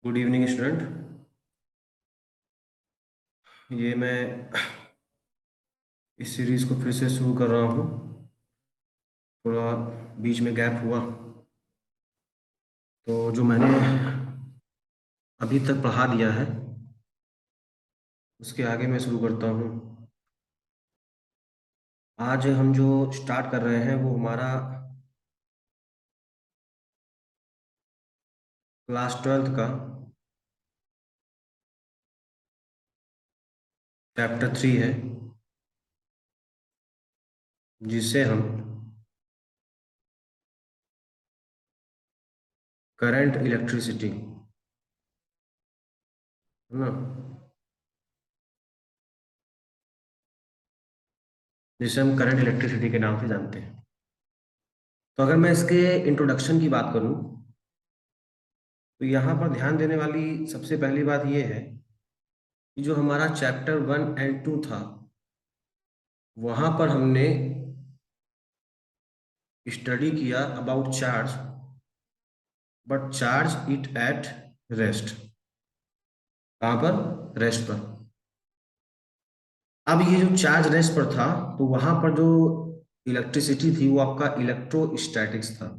Good evening student. ये मैं इस सीरीज को फिर से शुरू कर रहा हूँ। थोड़ा बीच में गैप हुआ, तो जो मैंने अभी तक पढ़ा दिया है उसके आगे मैं शुरू करता हूँ। आज हम जो स्टार्ट कर रहे हैं वो हमारा क्लास 12th का चैप्टर 3 है, जिसे हम करंट इलेक्ट्रिसिटी, है ना, जिसे हम करंट इलेक्ट्रिसिटी के नाम से जानते हैं। तो अगर मैं इसके इंट्रोडक्शन की बात करूं तो यहाँ पर ध्यान देने वाली सबसे पहली बात यह है कि जो हमारा चैप्टर 1 एंड 2 था वहां पर हमने स्टडी किया about charge, but charge it at rest. कहाँ पर? रेस्ट पर। अब ये जो चार्ज रेस्ट पर था तो वहां पर जो इलेक्ट्रिसिटी थी वो आपका इलेक्ट्रोस्टैटिक्स था।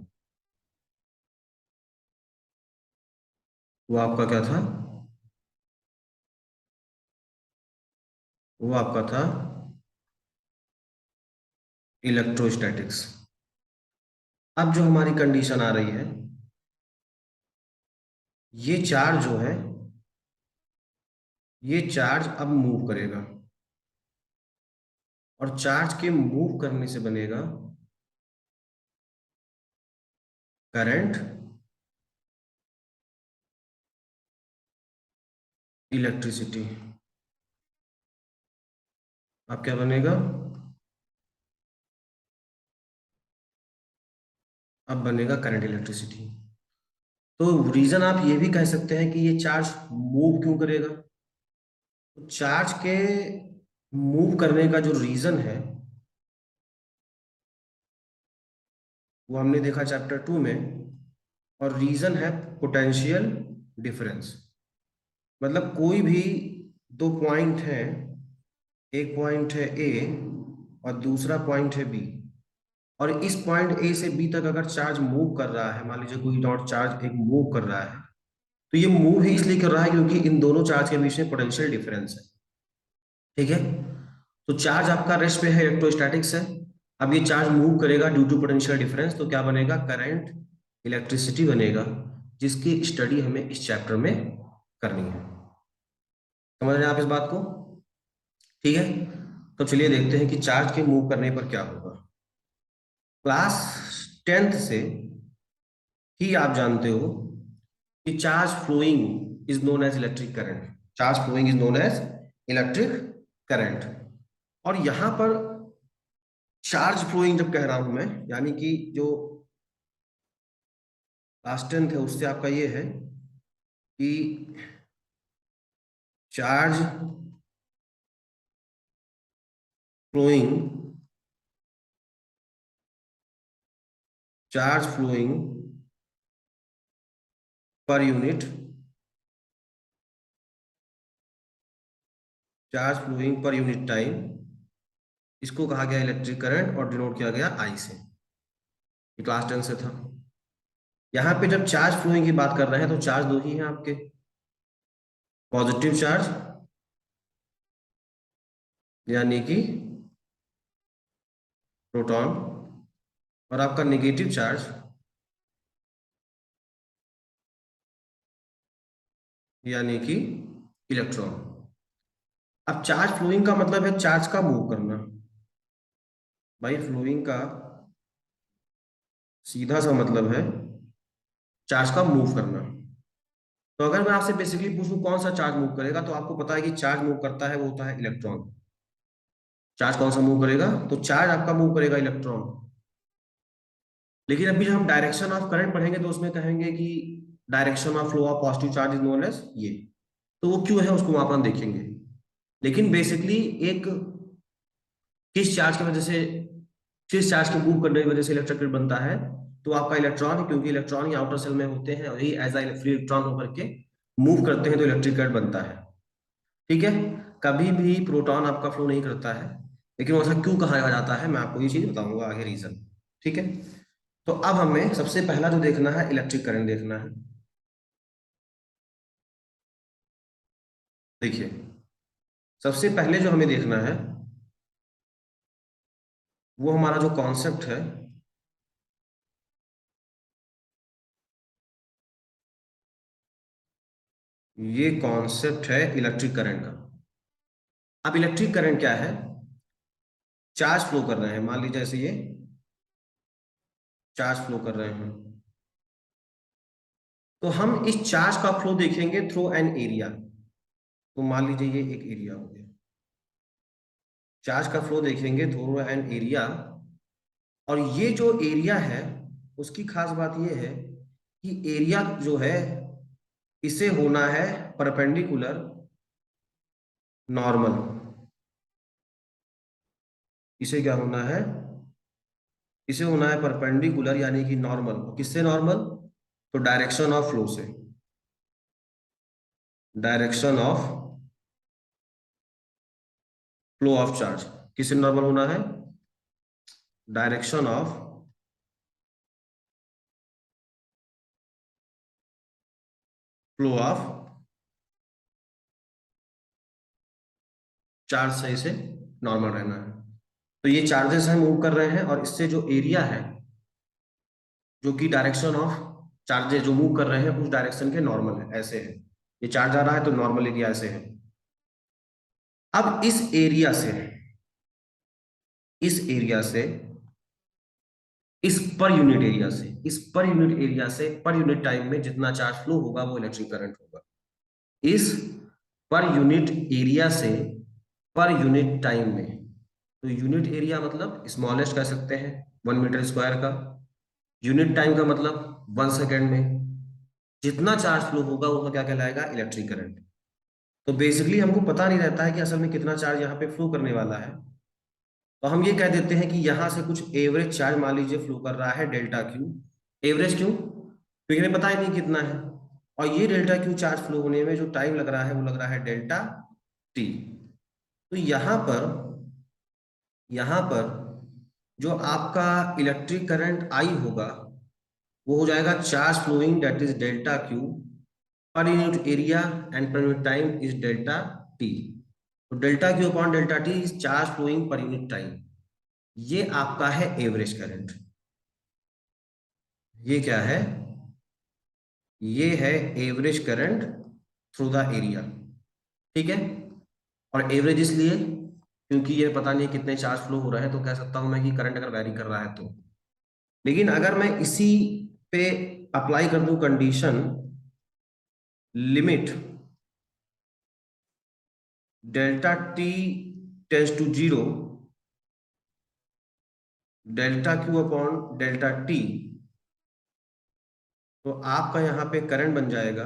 वो आपका क्या था? वो आपका था इलेक्ट्रोस्टैटिक्स। अब जो हमारी कंडीशन आ रही है, ये चार्ज जो है ये चार्ज अब मूव करेगा, और चार्ज के मूव करने से बनेगा करंट इलेक्ट्रिसिटी। अब क्या बनेगा? अब बनेगा करंट इलेक्ट्रिसिटी। तो रीजन आप ये भी कह सकते हैं कि ये चार्ज मूव क्यों करेगा। तो चार्ज के मूव करने का जो रीजन है वो हमने देखा चैप्टर 2 में, और रीजन है पोटेंशियल डिफरेंस। मतलब कोई भी दो पॉइंट है, एक पॉइंट है ए और दूसरा पॉइंट है बी, और इस पॉइंट ए से बी तक अगर चार्ज मूव कर रहा है, मान लीजिए कोई डॉट चार्ज एक मूव कर रहा है, तो ये मूव ही इसलिए कर रहा है क्योंकि इन दोनों चार्ज के बीच में पोटेंशियल डिफरेंस है। ठीक है, तो चार्ज आपका रेस्ट पे है, इलेक्ट्रोस्टैटिक्स है। अब ये चार्ज मूव करेगा ड्यू टू पोटेंशियल डिफरेंस, तो क्या बनेगा? करंट इलेक्ट्रिसिटी बनेगा, जिसकी स्टडी हमें इस चैप्टर में करनी है। समझ रहे हैं आप इस बात को? ठीक है, तो चलिए देखते हैं कि चार्ज के मूव करने पर क्या होगा। क्लास 10th से ही आप जानते हो कि charge flowing is known as electric current. Charge flowing is known as electric current. और यहां पर चार्ज फ्लोइंग जब कह रहा हूं मैं, यानी कि जो लास्ट टेंथ है उससे आपका ये है कि charge flowing, charge flowing per unit, charge flowing per unit time, इसको कहा गया इलेक्ट्रिक करंट और डिनोट किया गया आई से। ये क्लास 10 से था। यहाँ पे जब चार्ज फ्लोइंग की बात कर रहे हैं तो चार्ज दो ही हैं आपके, पॉजिटिव चार्ज यानी कि प्रोटॉन, और आपका नेगेटिव चार्ज यानी कि इलेक्ट्रॉन। अब चार्ज फ्लोइंग का मतलब है चार्ज का मूव करना। भाई फ्लोइंग का सीधा सा मतलब है चार्ज का मूव करना। तो अगर मैं आपसे बेसिकली पूछूं कौन सा चार्ज मूव करेगा, तो आपको पता है कि चार्ज मूव करता है वो होता है इलेक्ट्रॉन। चार्ज कौन सा मूव करेगा? तो चार्ज आपका मूव करेगा इलेक्ट्रॉन। लेकिन अभी जब हम डायरेक्शन ऑफ करंट पढ़ेंगे तो उसमें कहेंगे कि direction of flow of positive charge is known as ये। तो वो क्यों है उसको वहां पर हम देखेंगे। लेकिन बेसिकली एक किस चार्ज की वजह से, किस चार्ज के मूव करने की वजह से इलेक्ट्रिक करंट बनता है, तो आपका इलेक्ट्रॉन, क्योंकि इलेक्ट्रॉन ही आउटर सेल में होते हैं और ही एज फ्री इलेक्ट्रॉन होकर के मूव करते हैं तो इलेक्ट्रिक करंट बनता है। ठीक है, कभी भी प्रोटॉन आपका फ्लो नहीं करता है, लेकिन वो ऐसा क्यों कहा जाता है मैं आपको ये चीज बताऊंगा आगे, रीजन। ठीक है, तो अब हमें सबसे पहला जो देखना है इलेक्ट्रिक करंट देखना है। देखिए, सबसे पहले जो हमें देखना है वो हमारा जो कॉन्सेप्ट है, ये कॉन्सेप्ट है इलेक्ट्रिक करंट का। अब इलेक्ट्रिक करंट क्या है? चार्ज फ्लो कर रहे हैं, मान लीजिए ऐसे ये चार्ज फ्लो कर रहे हैं, तो हम इस चार्ज का फ्लो देखेंगे थ्रू एन एरिया। तो मान लीजिए ये एक एरिया हो गया, चार्ज का फ्लो देखेंगे थ्रू एन एरिया। और ये जो एरिया है उसकी खास बात ये है कि एरिया जो है इसे होना है परपेंडिकुलर नॉर्मल। इसे क्या होना है? इसे होना है परपेंडिकुलर यानी कि नॉर्मल। किससे नॉर्मल? तो डायरेक्शन ऑफ फ्लो से, direction of flow of charge. किससे नॉर्मल होना है? Direction of flow of charge से इसे नॉर्मल रहना है। तो ये चार्जेस हम मूव कर रहे हैं और इससे जो एरिया है जो कि डायरेक्शन ऑफ चार्जेस जो मूव कर रहे हैं उस डायरेक्शन के नॉर्मल है, ऐसे है। ये चार्ज आ रहा है तो नॉर्मल एरिया ऐसे है। अब इस एरिया से इस पर यूनिट एरिया से इस पर यूनिट एरिया से पर यूनिट टाइम में जितना चार्ज फ्लो होगा वो इलेक्ट्रिक करंट होगा। इस पर यूनिट एरिया से पर यूनिट टाइम में, तो यूनिट एरिया मतलब स्मॉलेस्ट कह सकते हैं 1 मीटर स्क्वायर का, यूनिट टाइम का मतलब 1 सेकेंड में जितना चार्ज फ्लो होगा वो क्या कहलाएगा? Electric current. तो बेसिकली हमको पता नहीं रहता है कि असल में कितना चार्ज यहाँ पे फ्लो करने वाला है, तो हम ये कह देते हैं कि यहाँ से कुछ एवरेज चार्ज मान लीजिए फ्लो कर रहा है डेल्टा क्यू। एवरेज क्यों? क्योंकि हमें पता ही नहीं कितना है। और ये डेल्टा क्यू चार्ज फ्लो होने में जो टाइम लग रहा है वो लग रहा है डेल्टा टी। तो यहाँ पर जो आपका इलेक्ट्रिक करंट आई होगा वो हो जाएगा charge flowing that is delta Q per unit area and per unit time is delta T. तो delta Q upon delta T is charge flowing per unit time. ये आपका है एवरेज करंट। ये क्या है? ये है average current through the area. ठीक है, और एवरेज इसलिए क्योंकि ये पता नहीं कितने चार्ज फ्लो हो रहे हैं, तो कह सकता हूं मैं कि करंट अगर वैरी कर रहा है तो। लेकिन अगर मैं इसी पे अप्लाई कर दूं condition, limit delta T tends to zero, delta Q upon delta T, तो आपका यहाँ पे करंट बन जाएगा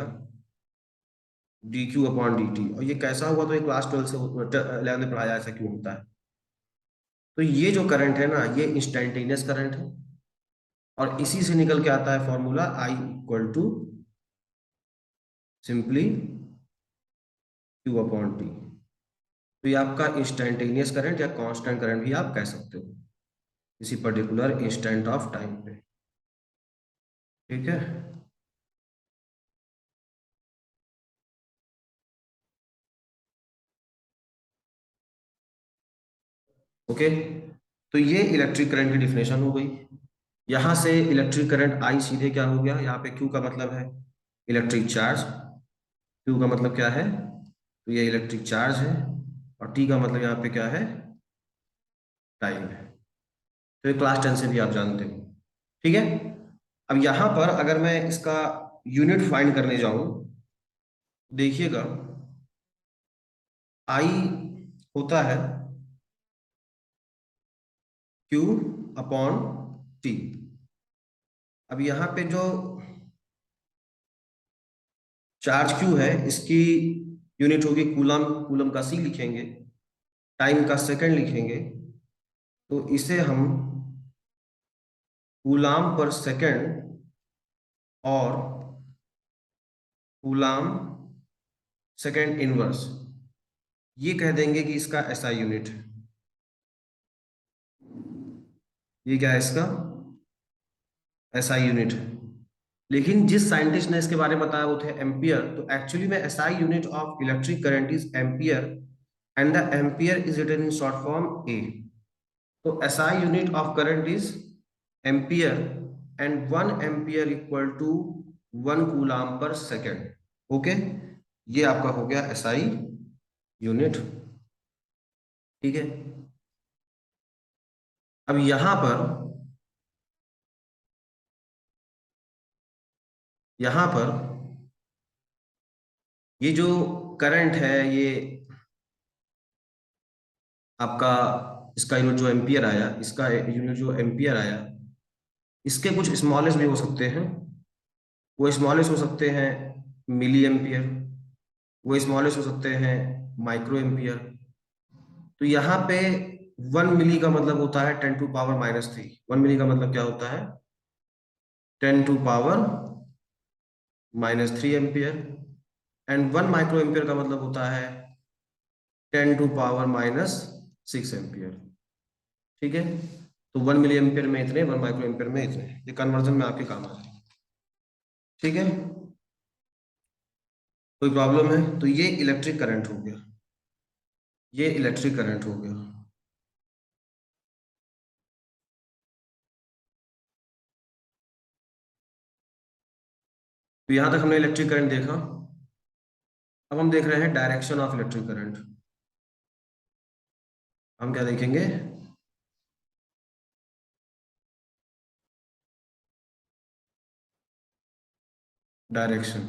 D Q upon D T. और ये कैसा हुआ? तो ये क्लास 12 से 11 में पढ़ाया ऐसा क्यों होता है। तो ये जो करंट है ना ये इंस्टेंटेनियस करंट है, और इसी से निकल के आता है formula I equal to simply Q upon T. तो ये आपका इंस्टेंटेनियस करंट या कांस्टेंट करंट भी आप कह सकते हो किसी पर्टिकुलर इंस्टेंट ऑफ टाइम पे। ठीक है, ओके। तो ये इलेक्ट्रिक करंट की डिफिनेशन हो गई। यहां से इलेक्ट्रिक करंट आई सीधे क्या हो गया? यहाँ पे क्यू का मतलब है इलेक्ट्रिक चार्ज, क्यू का मतलब क्या है? तो ये इलेक्ट्रिक चार्ज है, और टी का मतलब यहाँ पे क्या है? टाइम है। तो ये क्लास 10 से भी आप जानते हो। ठीक है, अब यहां पर अगर मैं इसका यूनिट फाइंड करने जाऊं, देखिएगा आई होता है क्यू अपॉन टी। अब यहाँ पे जो चार्ज क्यू है इसकी यूनिट होगी कूलम, कूलम का सी लिखेंगे, टाइम का सेकंड लिखेंगे। तो इसे हम कूलाम पर सेकंड और कूलाम सेकेंड इनवर्स, ये कह देंगे कि इसका एसआई यूनिट है। ये क्या है इसका एसआई यूनिट है। लेकिन जिस साइंटिस्ट ने इसके बारे में बताया वो थे एम्पियर। तो एक्चुअली में SI unit of electric current is ampere and the ampere is written in short form A. तो SI unit of current is ampere and 1 ampere equal to 1 coulomb per second. Okay, ये आपका हो गया SI unit. ठीक है, अब यहां पर ये जो करंट है, ये आपका इसका यूनिट जो एम्पियर आया, इसका यूनिट जो एम्पियर आया, इसके कुछ स्मॉलेस्ट भी हो सकते हैं। वो स्मॉलेस्ट हो सकते हैं मिली एम्पियर, वो स्मॉलेस्ट हो सकते हैं माइक्रो एम्पियर। तो यहाँ पे 1 मिली का मतलब होता है 10⁻⁻3। 1 मिली का मतलब क्या होता है 10⁻⁻3 एम्पियर। एंड 1 माइक्रो एम्पियर का मतलब होता है 10⁻⁻6 एम्पियर। ठीक है, तो 1 मिली एम्पियर में इतने, 1 माइक्रो एम्पियर में इतने, ये कन्वर्जन में आपके काम आ जाए। ठीक है, कोई प्रॉब्लम है? तो ये इलेक्ट्रिक करंट हो गया, ये इलेक्ट्रिक करंट हो गया। तो यहां तक हमने इलेक्ट्रिक करंट देखा। अब हम देख रहे हैं डायरेक्शन ऑफ इलेक्ट्रिक करंट। हम क्या देखेंगे? डायरेक्शन,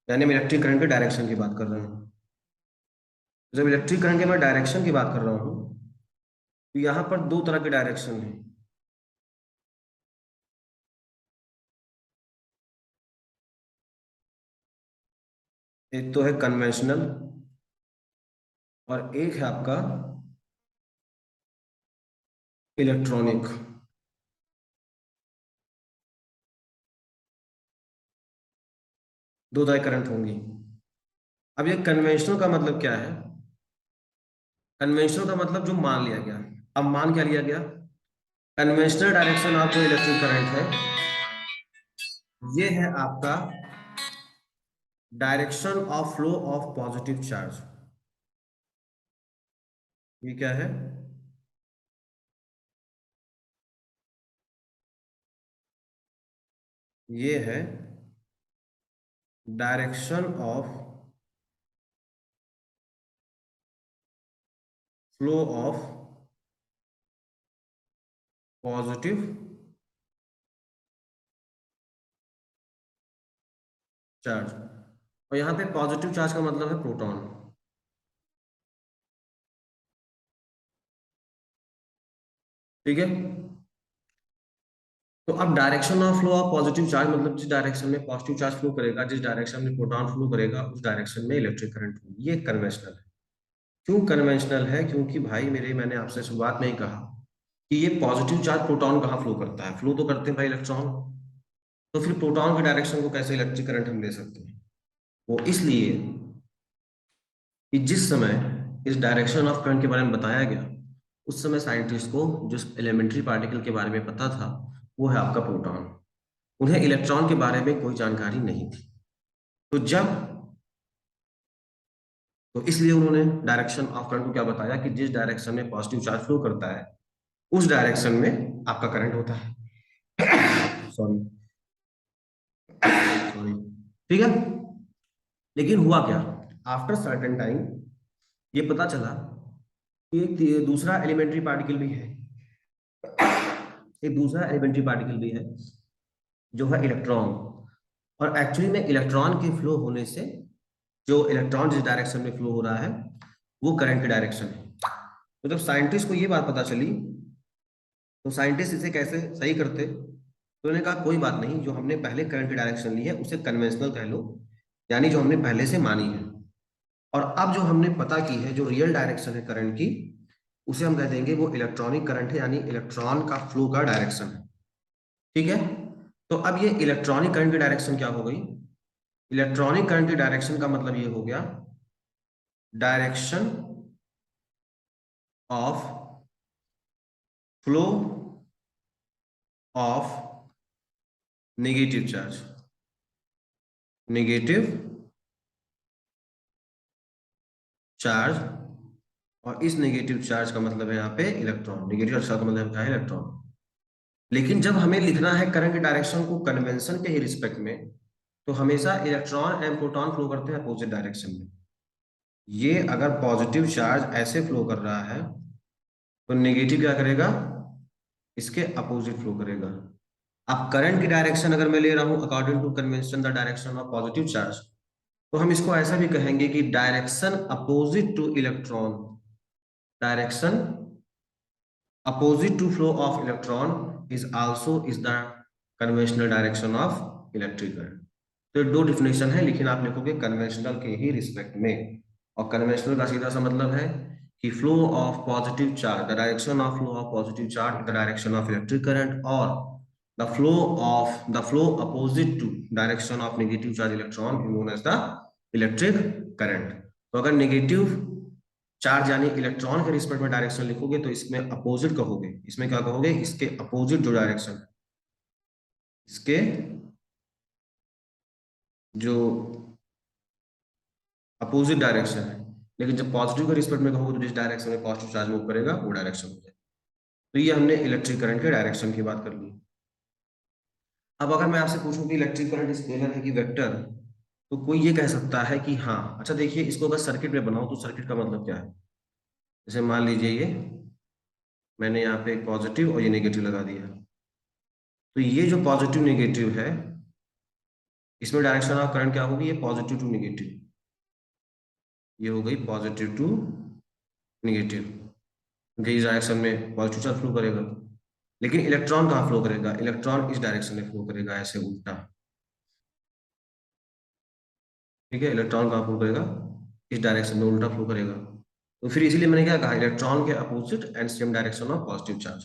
यानी मैं इलेक्ट्रिक करंट के डायरेक्शन की बात कर रहा हूँ। जब इलेक्ट्रिक करंट के मैं डायरेक्शन की बात कर रहा हूँ, तो यहाँ पर दो तरह के डायरेक्शन है। एक तो है कन्वेंशनल और एक है आपका इलेक्ट्रॉनिक। दो तरह करंट होंगी। अब ये कन्वेंशनल का मतलब क्या है? कन्वेंशनल का मतलब जो मान लिया गया। अब मान क्या लिया गया? कन्वेंशनल डायरेक्शन ऑफ जो इलेक्ट्रिक करंट है, ये है आपका direction of flow of positive charge. ये क्या है? ये है direction of flow of positive charge. और यहां पे पॉजिटिव चार्ज का मतलब है प्रोटॉन। ठीक है, तो अब direction of flow of positive charge मतलब जिस डायरेक्शन में पॉजिटिव चार्ज फ्लो करेगा, जिस डायरेक्शन में प्रोटॉन फ्लो करेगा, उस डायरेक्शन में इलेक्ट्रिक करंट होगी। ये कन्वेंशनल है। क्यों कन्वेंशनल है? क्योंकि भाई मेरे, मैंने आपसे शुरुआत में ही कहा कि ये पॉजिटिव चार्ज प्रोटॉन कहाँ फ्लो करता है? फ्लो तो करते हैं भाई इलेक्ट्रॉन। तो फिर प्रोटॉन के डायरेक्शन को कैसे इलेक्ट्रिक करंट हम दे सकते हैं? वो इसलिए कि जिस समय इस डायरेक्शन ऑफ करंट के बारे में बताया गया, उस समय साइंटिस्ट को जो एलिमेंट्री पार्टिकल के बारे में पता था वो है आपका प्रोटॉन। उन्हें इलेक्ट्रॉन के बारे में कोई जानकारी नहीं थी। तो जब तो इसलिए उन्होंने डायरेक्शन ऑफ करंट को क्या बताया कि जिस डायरेक्शन में पॉजिटिव चार्ज फ्लो करता है, उस डायरेक्शन में आपका करंट होता है। Sorry sorry. ठीक है, लेकिन हुआ क्या? आफ्टर सर्टेन टाइम ये पता चला कि एक दूसरा एलिमेंट्री पार्टिकल भी है, एक दूसरा एलिमेंट्री पार्टिकल भी है जो है इलेक्ट्रॉन। और एक्चुअली में इलेक्ट्रॉन के फ्लो होने से, जो इलेक्ट्रॉन जिस डायरेक्शन में फ्लो हो रहा है वो करंट की डायरेक्शन है। तो जब साइंटिस्ट को ये बात पता चली, तो साइंटिस्ट इसे कैसे सही करते? तो उन्होंने कहा कोई बात नहीं, जो हमने पहले करंट की डायरेक्शन ली है उसे कन्वेंशनल कह लो, यानी जो हमने पहले से मानी है। और अब जो हमने पता की है, जो रियल डायरेक्शन है करंट की, उसे हम कह देंगे वो इलेक्ट्रॉनिक करंट है, यानी इलेक्ट्रॉन का फ्लो का डायरेक्शन है। ठीक है, तो अब ये इलेक्ट्रॉनिक करंट की डायरेक्शन क्या हो गई? इलेक्ट्रॉनिक करंट की डायरेक्शन का मतलब ये हो गया direction of flow of negative charge. Negative charge, और इस नेगेटिव चार्ज का मतलब है यहाँ पे इलेक्ट्रॉन। नेगेटिव चार्ज का मतलब क्या है? इलेक्ट्रॉन। लेकिन जब हमें लिखना है करंट की डायरेक्शन को कन्वेंशन के ही रिस्पेक्ट में, तो हमेशा इलेक्ट्रॉन एंड प्रोटॉन फ्लो करते हैं अपोजिट डायरेक्शन में। ये अगर पॉजिटिव चार्ज ऐसे फ्लो कर रहा है, तो नेगेटिव क्या करेगा? इसके अपोजिट फ्लो करेगा। अब करंट की डायरेक्शन अगर मैं ले रहा हूं according to convention the direction of positive charge, तो हम इसको ऐसा भी कहेंगे कि direction opposite to electron, direction opposite to flow of electron is the conventional direction of electric current। तो ये दो डिफिनेशन है, लेकिन आप लिखोगे कन्वेंशनल के ही रिस्पेक्ट में। और कन्वेंशनल का सीधा सा मतलब है कि flow of positive charge, the direction of flow of positive charge the direction of electric current, और the flow opposite to direction of negative charge electron known as the electric current. तो अगर negative charge यानी electron के respect में direction लिखोगे तो इसमें opposite कहोगे। इसमें क्या कहोगे? इसके अपोजिट जो डायरेक्शन है, इसके जो अपोजिट डायरेक्शन है। लेकिन जब पॉजिटिव के रिस्पेक्ट में कहोगे तो जिस डायरेक्शन में पॉजिटिव चार्ज मूव करेगा वो डायरेक्शन हो जाएगा। तो ये हमने इलेक्ट्रिक करंट के डायरेक्शन की बात कर ली। अब अगर मैं आपसे पूछूं कि इलेक्ट्रिक करंट स्केलर है कि वेक्टर, तो कोई ये कह सकता है कि हाँ, अच्छा देखिए, इसको अगर सर्किट में बनाओ तो सर्किट का मतलब क्या है? जैसे मान लीजिए ये मैंने यहाँ पे एक पॉजिटिव और ये नेगेटिव लगा दिया, तो ये जो पॉजिटिव नेगेटिव है, इसमें डायरेक्शन ऑफ करंट क्या होगी? ये पॉजिटिव टू नेगेटिव, ये हो गई पॉजिटिव टू नेगेटिव, क्योंकि इस डायरेक्शन में पॉजिटिव चार्ज फ्लो करेगा। लेकिन इलेक्ट्रॉन कहाँ फ्लो करेगा? इलेक्ट्रॉन इस डायरेक्शन में फ्लो करेगा, ऐसे उल्टा। ठीक है, इलेक्ट्रॉन कहाँ फ्लो करेगा? इस डायरेक्शन में उल्टा फ्लो करेगा। तो फिर इसीलिए मैंने क्या कहा? इलेक्ट्रॉन के opposite and same direction of positive charge.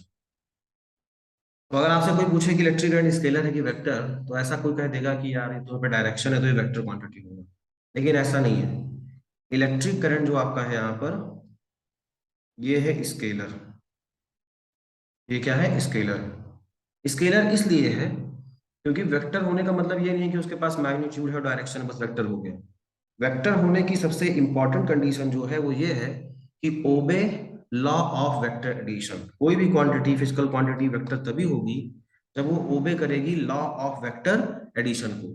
तो अगर आपसे कोई पूछे कि इलेक्ट्रिक करंट स्केलर है कि वेक्टर, तो ऐसा कोई कह देगा कि यार ये तो पे डायरेक्शन है तो ये वेक्टर क्वांटिटी होगा। लेकिन ऐसा नहीं है। इलेक्ट्रिक करंट जो आपका है यहाँ पर, ये है स्केलर। ये क्या है? स्केलर। स्केलर इसलिए है क्योंकि वेक्टर होने का मतलब ये नहीं है कि उसके पास मैग्नीट्यूड है और डायरेक्शन बस वेक्टर हो गया। वेक्टर होने की सबसे इंपॉर्टेंट कंडीशन जो है वो ये है कि ओबे लॉ ऑफ वेक्टर एडिशन। कोई भी क्वांटिटी, फिजिकल क्वांटिटी, वेक्टर तभी होगी जब वो ओबे करेगी लॉ ऑफ वेक्टर एडिशन को।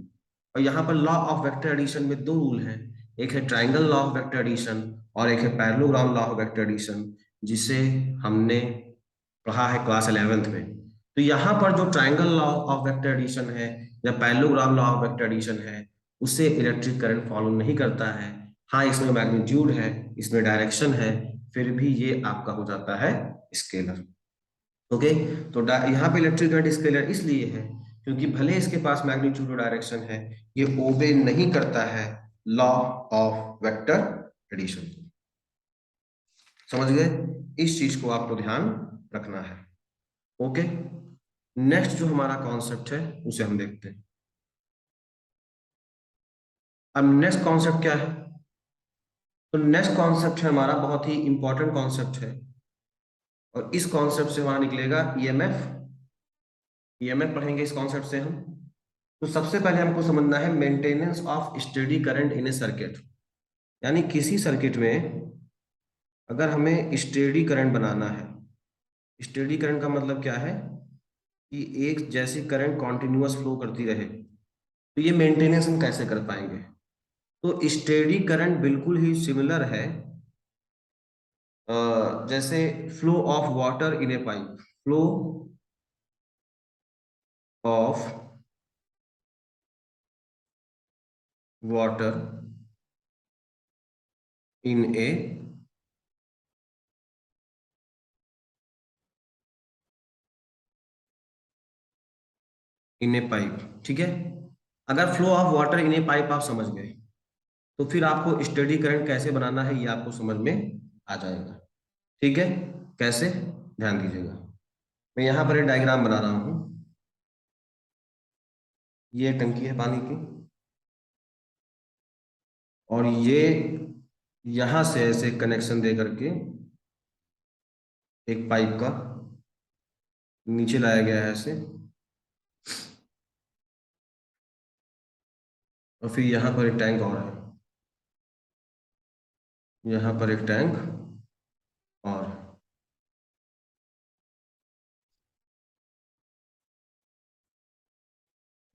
और यहाँ पर लॉ ऑफ वेक्टर एडिशन में दो रूल हैं। एक है triangle law of vector addition और एक है parallelogram law of vector addition, जिसे हमने पढ़ा है क्लास 11th में। तो यहाँ पर जो triangle law of vector addition है या parallelogram law of vector addition है, उससे इलेक्ट्रिक करंट फॉलो नहीं करता है। हाँ, इसमें मैग्नीट्यूड है, इसमें डायरेक्शन है, फिर भी ये आपका हो जाता है स्केलर। ओके, तो यहाँ पे इलेक्ट्रिक करंट स्केलर इसलिए है क्योंकि भले इसके पास मैग्नीट्यूड और डायरेक्शन है, ये ओबे नहीं करता है लॉ ऑफ वेक्टर एडिशन। समझ गए? इस चीज को आपको ध्यान रखना है। ओके, नेक्स्ट जो हमारा कॉन्सेप्ट है उसे हम देखते हैं। अब नेक्स्ट कॉन्सेप्ट क्या है? तो नेक्स्ट कॉन्सेप्ट है हमारा बहुत ही इंपॉर्टेंट कॉन्सेप्ट है, और इस कॉन्सेप्ट से वहां निकलेगा ईएमएफ। ईएमएफ पढ़ेंगे इस कॉन्सेप्ट से हम। तो सबसे पहले हमको समझना है maintenance of steady current in A circuit. यानी किसी सर्किट में अगर हमें स्टेडी करंट बनाना है, स्टेडी करंट का मतलब क्या है? कि एक जैसी करंट कॉन्टिन्यूअस फ्लो करती रहे, तो ये मेंटेनेंस हम कैसे कर पाएंगे? तो स्टेडी करंट बिल्कुल ही सिमिलर है जैसे flow of water in A pipe. Flow of water in A pipe. ठीक है, अगर flow of water in A pipe आप समझ गए, तो फिर आपको स्टेडी करंट कैसे बनाना है ये आपको समझ में आ जाएगा। ठीक है, कैसे? ध्यान दीजिएगा। मैं यहां पर एक डायग्राम बना रहा हूं। ये टंकी है पानी की, और ये यहां से ऐसे कनेक्शन दे करके एक पाइप का नीचे लाया गया है ऐसे, और फिर यहाँ पर एक टैंक और है, यहाँ पर एक टैंक और,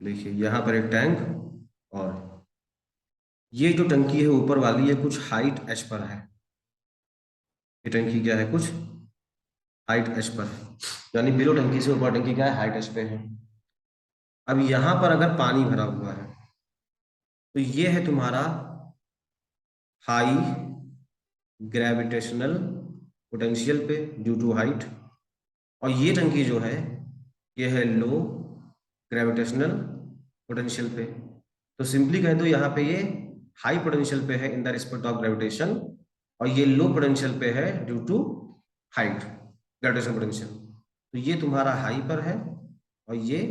देखिए यहाँ पर एक टैंक और, ये जो टंकी है ऊपर वाली, ये कुछ हाइट एच पर है। ये टंकी क्या है, कुछ हाइट एच पर है, यानी बिलो टंकी से ऊपर टंकी क्या है, हाइट एच पे है। अब यहाँ पर अगर पानी भरा हुआ है तो ये है तुम्हारा हाई ग्रेविटेशनल पोटेंशियल पे ड्यू टू हाइट, और ये टंकी जो है ये है लो ग्रेविटेशनल पोटेंशियल पे। तो सिंपली कह दो यहाँ पे ये हाई पोटेंशियल पे है in the respect of gravitation, और ये लो पोटेंशियल पे है due to height gravitation potential. तो ये तुम्हारा हाई पर है और ये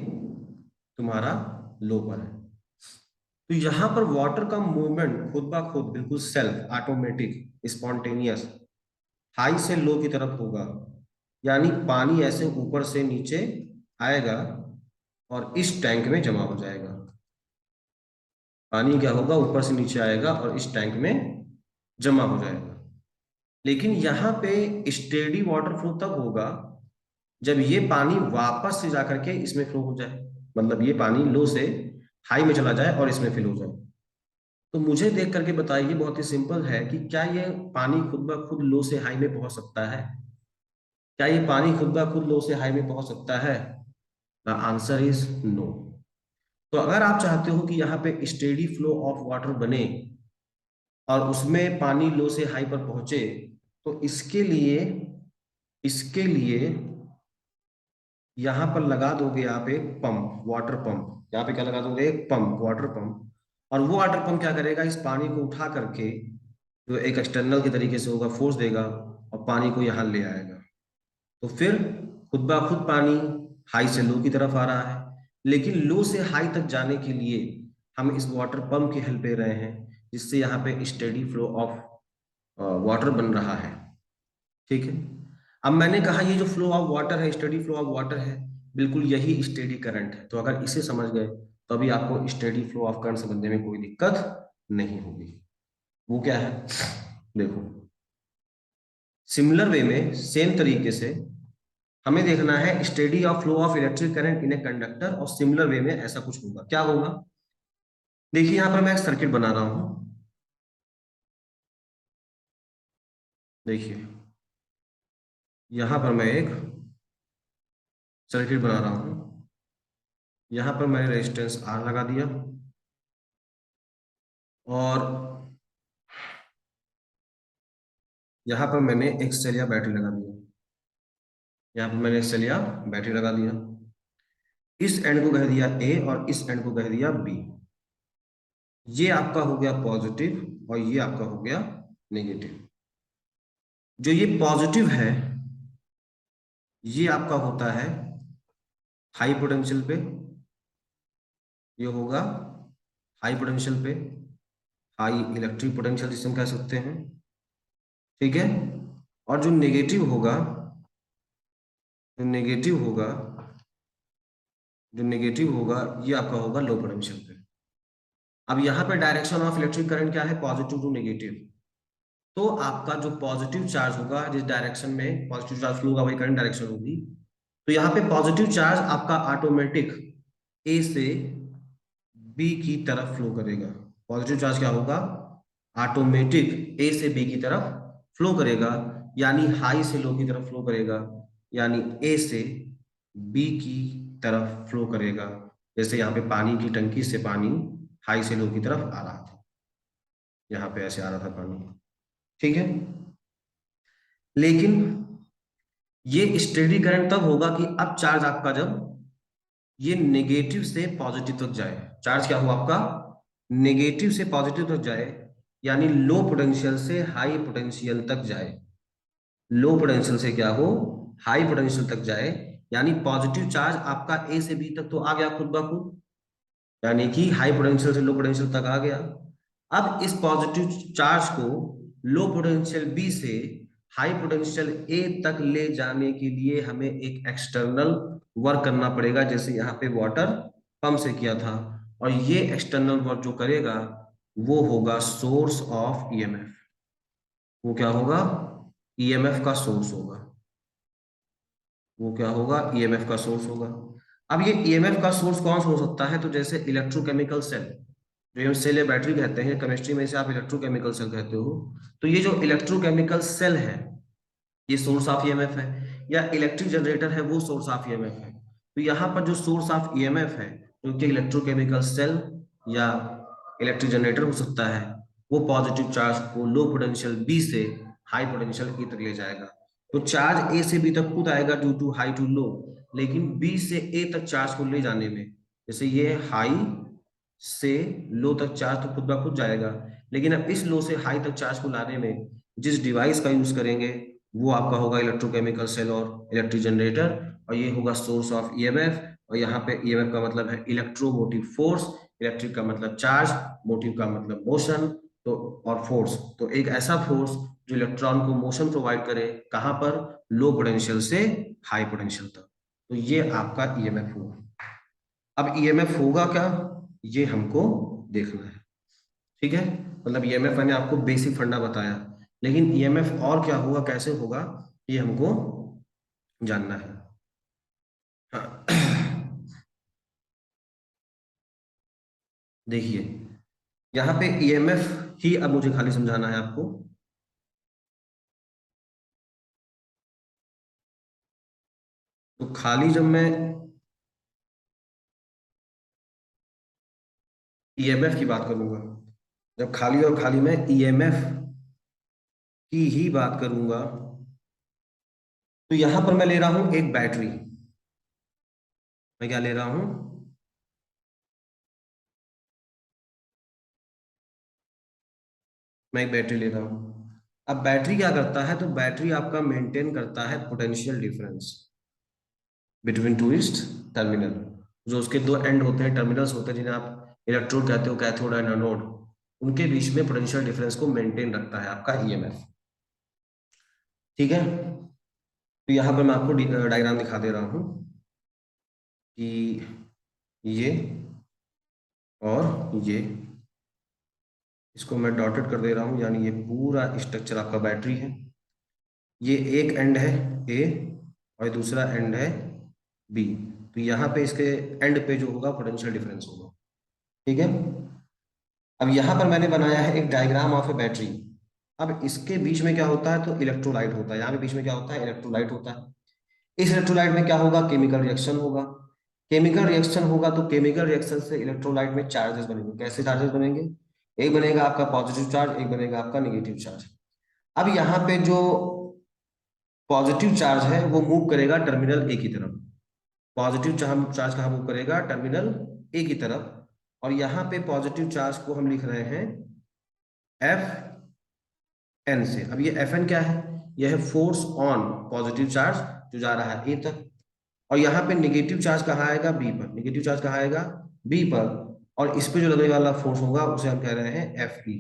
तुम्हारा लो पर है। तो यहाँ पर वाटर का मूवमेंट खुद ब खुद बिल्कुल सेल्फ ऑटोमेटिक स्पॉन्टेनियस हाई से लो की तरफ होगा, यानी पानी ऐसे ऊपर से नीचे आएगा और इस टैंक में जमा हो जाएगा। पानी क्या होगा, ऊपर से नीचे आएगा और इस टैंक में जमा हो जाएगा। लेकिन यहाँ पे स्टेडी वाटर फ्लो तब होगा जब ये पानी वापस से जाकर के इसमें फ्लो हो जाए, मतलब ये पानी लो से हाई में चला जाए और इसमें फिल हो जाए। तो मुझे देख करके बताइए, बहुत ही सिंपल है, कि क्या ये पानी खुद ब खुद लो से हाई में पहुंच सकता है? क्या ये पानी खुद ब खुद लो से हाई में पहुंच सकता है? The answer is no. तो अगर आप चाहते हो कि यहाँ पे स्टेडी फ्लो ऑफ वाटर बने और उसमें पानी लो से हाई पर पहुंचे, तो इसके लिए यहां पर लगा दोगे आप एक पंप, वाटर पंप। यहाँ पे क्या लगा दोगे, एक पंप, वाटर पंप। और वो वाटर पंप क्या करेगा, इस पानी को उठा करके जो एक एक्सटर्नल के तरीके से होगा, फोर्स देगा और पानी को यहाँ ले आएगा। तो फिर खुद ब खुद पानी हाई से लो की तरफ आ रहा है। लेकिन लो से हाई तक जाने के लिए हम इस वाटर पंप की हेल्प ले रहे हैं, जिससे यहाँ पे स्टेडी फ्लो ऑफ वाटर बन रहा है। ठीक है। अब मैंने कहा ये जो फ्लो ऑफ वाटर है, स्टेडी फ्लो ऑफ वाटर है, बिल्कुल यही स्टेडी करंट है। तो अगर इसे समझ गए तो अभी आपको स्टेडी फ्लो ऑफ करंट समझने में कोई दिक्कत नहीं होगी। वो क्या है, देखो, सिमिलर वे में सेम तरीके से हमें देखना है study of flow of electric current in a conductor, और सिमिलर वे में ऐसा कुछ होगा। क्या होगा, देखिए यहां पर मैं एक सर्किट बना रहा हूं। देखिए यहां पर मैं एक सर्किट बना रहा हूं। यहां पर मैंने रेजिस्टेंस आर लगा दिया और यहां पर मैंने एक सेल या बैटरी लगा दिया। यहां पर मैंने एक सेल या बैटरी लगा दिया। इस एंड को कह दिया ए और इस एंड को कह दिया बी। ये आपका हो गया पॉजिटिव और ये आपका हो गया नेगेटिव। जो ये पॉजिटिव है ये आपका होता है हाई पोटेंशियल पे, ये होगा हाई पोटेंशियल पे, हाई इलेक्ट्रिक पोटेंशियल जिसे हम कह सकते हैं। ठीक है। और जो नेगेटिव होगा, जो नेगेटिव होगा जो नेगेटिव होगा ये आपका होगा लो पोटेंशियल पे। अब यहाँ पे डायरेक्शन ऑफ इलेक्ट्रिक करंट क्या है, पॉजिटिव टू नेगेटिव। तो आपका जो पॉजिटिव चार्ज होगा, जिस डायरेक्शन में पॉजिटिव चार्ज फ्लो होगा वही करंट डायरेक्शन होगी। तो यहाँ पे पॉजिटिव चार्ज आपका ऑटोमेटिक ए से बी की तरफ फ्लो करेगा। पॉजिटिव चार्ज क्या होगा, ऑटोमेटिक ए से बी की तरफ फ्लो करेगा, यानी हाई से लो की तरफ फ्लो करेगा, यानी ए से बी की तरफ फ्लो करेगा। जैसे यहाँ पे पानी की टंकी से पानी हाई से लो की तरफ आ रहा था, यहाँ पे ऐसे आ रहा था पानी। ठीक है। लेकिन ये स्टेडी करंट तब होगा कि अब चार्ज आपका जब ये नेगेटिव से पॉजिटिव तक जाए, चार्ज क्या हुआ आपका, नेगेटिव से पॉजिटिव तक जाए, यानी लो पोटेंशियल से हाई पोटेंशियल तक जाए। लो पोटेंशियल से क्या हो, हाई पोटेंशियल तक जाए, यानी पॉजिटिव चार्ज आपका ए से बी तक तो आ गया खुद ब खुद, यानी कि हाई पोटेंशियल से लो पोटेंशियल तक आ गया। अब इस पॉजिटिव चार्ज को लो पोटेंशियल बी से हाई पोटेंशियल ए तक ले जाने के लिए हमें एक एक्सटर्नल वर्क करना पड़ेगा, जैसे यहाँ पे वाटर पंप से किया था। और ये एक्सटर्नल वर्क जो करेगा वो होगा सोर्स ऑफ ईएमएफ। वो क्या होगा? ईएमएफ का सोर्स होगा। वो क्या होगा? ईएमएफ का सोर्स होगा। अब ये ईएमएफ का सोर्स कौन सा हो सकता है? तो जैसे इलेक्ट्रोकेमिकल सेल, जो हम सेल या बैटरी कहते हैं केमिस्ट्री में, इसे आप इलेक्ट्रोकेमिकल सेल कहते हो। तो ये जो इलेक्ट्रोकेमिकल सेल है ये सोर्स ऑफ ईएमएफ है, या इलेक्ट्रिक जनरेटर है वो सोर्स ऑफ ईएमएफ है। तो यहाँ पर जो सोर्स ऑफ ईएमएफ है, जो कि इलेक्ट्रोकेमिकल सेल या इलेक्ट्रिक जनरेटर हो सकता है, वो पॉजिटिव चार्ज को लो पोटेंशियल बी से हाई पोटेंशियल ए तक ले जाएगा। तो चार्ज ए से बी तक खुद आएगा due to high to low, लेकिन बी से ए तक चार्ज को ले जाने में, जैसे ये हाई से लो तक चार्ज तो खुद ब खुद जाएगा, लेकिन अब इस लो से हाई तक चार्ज को लाने में जिस डिवाइस का यूज करेंगे वो आपका होगा इलेक्ट्रोकेमिकल सेल और इलेक्ट्रिक जनरेटर, और ये होगा सोर्स ऑफ ईएमएफ। और यहाँ पे ईएमएफ का मतलब है इलेक्ट्रोमोटिव फोर्स, इलेक्ट्रिक का मतलब चार्ज, मोटिव का मतलब मोशन, तो और फोर्स, तो एक ऐसा फोर्स जो इलेक्ट्रॉन को मोशन प्रोवाइड करे, कहाँ पर? लो पोटेंशियल से हाई पोटेंशियल तक। तो ये आपका ईएमएफ हुआ। अब ईएमएफ होगा क्या, ये हमको देखना है। ठीक है, मतलब ईएमएफ मैंने आपको बेसिक फंडा बताया, लेकिन ईएमएफ और क्या होगा, कैसे होगा, ये हमको जानना है। हाँ। देखिए यहाँ पे ईएमएफ ही अब मुझे खाली समझाना है आपको। तो खाली जब मैं ईएमएफ की बात करूंगा, जब खाली और खाली मैं ईएमएफ की ही बात करूंगा, तो यहां पर मैं ले रहा हूं एक बैटरी। मैं क्या ले रहा हूं? मैं एक बैटरी ले रहा हूं। अब बैटरी क्या करता है? तो बैटरी आपका मेंटेन करता है potential difference between two east terminal. जो उसके दो एंड होते हैं, टर्मिनल्स होते हैं, जिन्हें आप इलेक्ट्रोड कहते हो, कैथोड एंड एनोड, उनके बीच में पोटेंशियल डिफरेंस को मेंटेन रखता है आपका ईएमएफ। ठीक है, तो यहाँ पर मैं आपको डायग्राम दिखा दे रहा हूँ कि ये और ये, इसको मैं डॉटेड कर दे रहा हूँ, यानी ये पूरा स्ट्रक्चर आपका बैटरी है। ये एक एंड है ए और दूसरा एंड है बी। तो यहाँ पे इसके एंड पे जो होगा पोटेंशियल डिफरेंस होगा। ठीक है, अब यहाँ पर मैंने बनाया है एक डायग्राम ऑफ ए बैटरी। अब इसके बीच में क्या होता है? तो इलेक्ट्रोलाइट होता है। यहाँ पे बीच में क्या होता है? इलेक्ट्रोलाइट होता है। इस इलेक्ट्रोलाइट में क्या होगा? केमिकल रिएक्शन होगा। केमिकल रिएक्शन होगा तो केमिकल रिएक्शन से इलेक्ट्रोलाइट में चार्जेस बनेंगे। कैसे चार्जेस बनेंगे? एक बनेगा आपका पॉजिटिव चार्ज, एक बनेगा आपका नेगेटिव चार्ज। अब यहाँ पे जो पॉजिटिव चार्ज है वो मूव करेगा टर्मिनल ए की तरफ। पॉजिटिव चार्ज कहाँ मूव करेगा? टर्मिनल ए की तरफ। और यहाँ पे पॉजिटिव चार्ज को हम लिख रहे हैं एफ एन से। अब ये एफ एन क्या है? यह है फोर्स ऑन पॉजिटिव चार्ज जो जा रहा है ए तक। और यहाँ पे नेगेटिव चार्ज कहाँ आएगा? बी पर। नेगेटिव चार्ज कहाँ आएगा? बी पर। और इस पे जो लगने वाला फोर्स होगा उसे हम कह रहे हैं एफ ई।